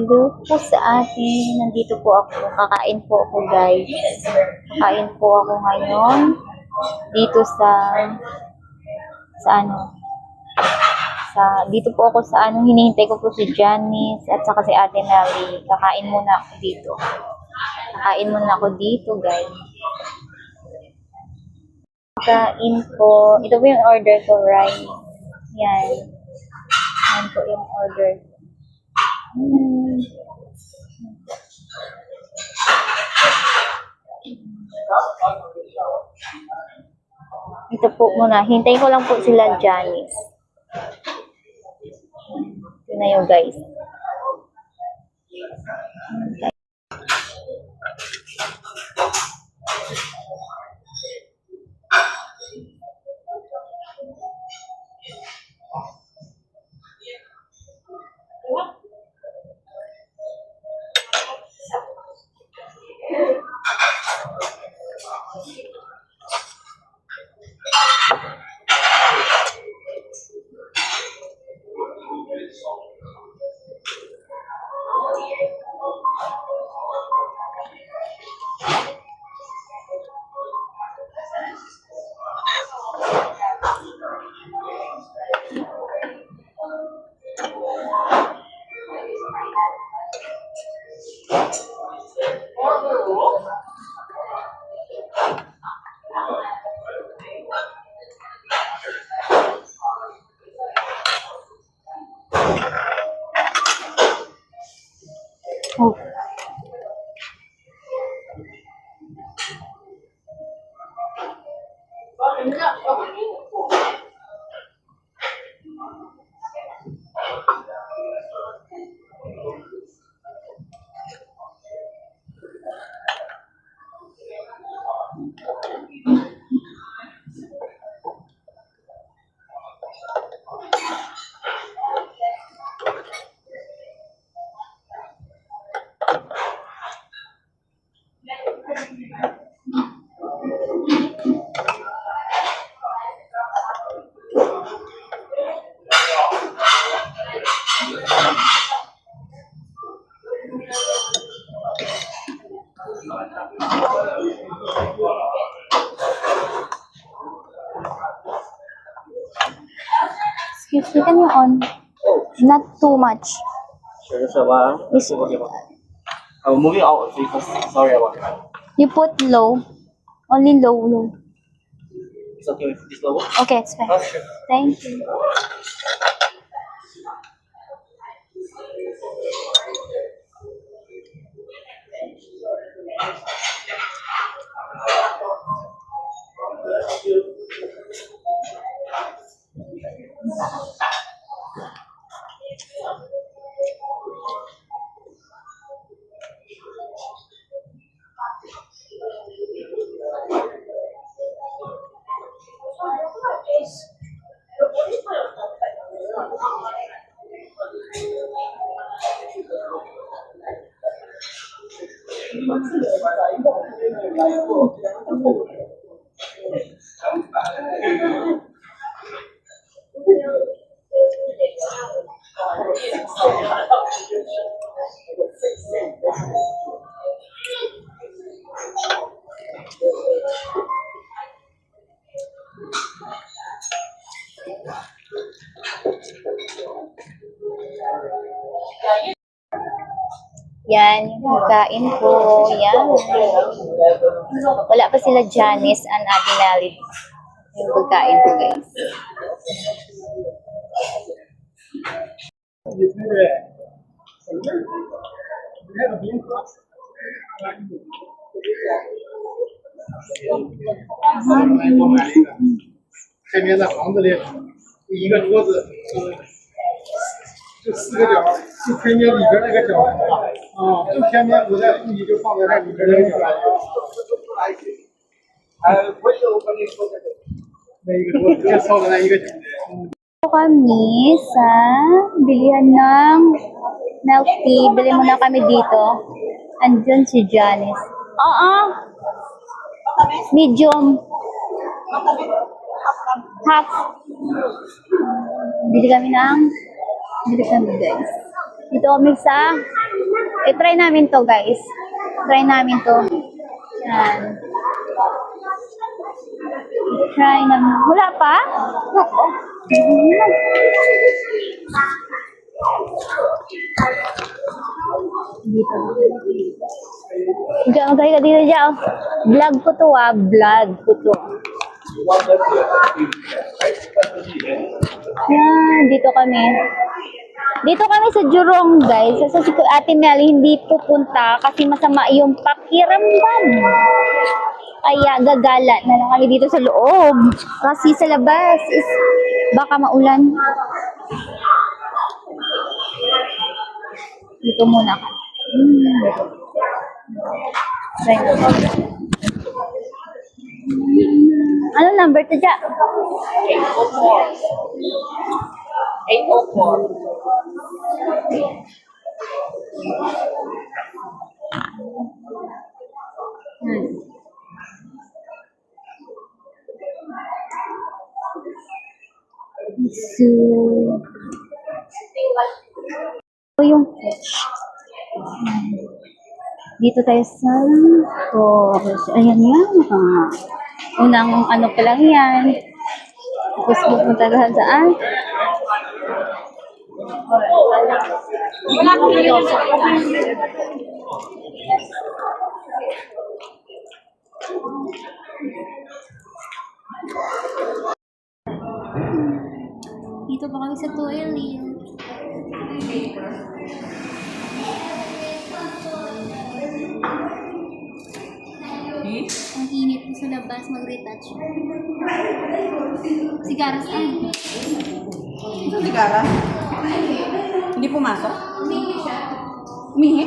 Hello po sa atin. Nandito po ako. Kakain po ako, guys. Kakain po ako ngayon dito sa ano, dito po ako sa ano, hinihintay ko po si Janice at saka si Ate Nelly. Kakain muna ako dito. Kakain muna ako dito, guys. Kakain po. Ito po yung order ko, rice. Yan. Yan po yung order ko. Ito po muna. Hintayin ko lang po sila Janice. Ito na yun, guys. Oh. Excuse me, can you on? Not too much. Sure, so Yes. I'm moving out of first. Sorry about that. You put low. Only low. It's okay with this level? Okay, it's fine. Oh, sure. Thank you. Yan, yung pagkain ko. Yan. Wala pa sila Janice and Ate Nelly. Yung pagkain ko, guys. Kami sa bilihan ng milk tea. Bili muna kami dito. Andyan si Janice. Medium. Half. Bili kami guys. Dito kami sa I-try namin to, guys. Try namin to. Yan. Try namin. Wala pa? Dito. Diyan, magkaya ka dito dyan. Vlog ko to vlog ko to. Yan, dito kami. Dito kami sa Jurong, guys. Sa si Ate Mel hindi pupunta kasi masama yung pakiramdam. Kaya gagala na lang kami dito sa loob. Kasi sa labas is baka maulan. Dito muna ka. Ano number to dyan? 804. So, ito yung fish. Dito tayo sa ayan yan. Unang ano pa lang yan. Tapos pupunta ka saan? Dito pa kami sa toilet. Ang init po sa labas, mag-retouch. Sigaras ay. Sigara? Hindi pumasok? Umihi?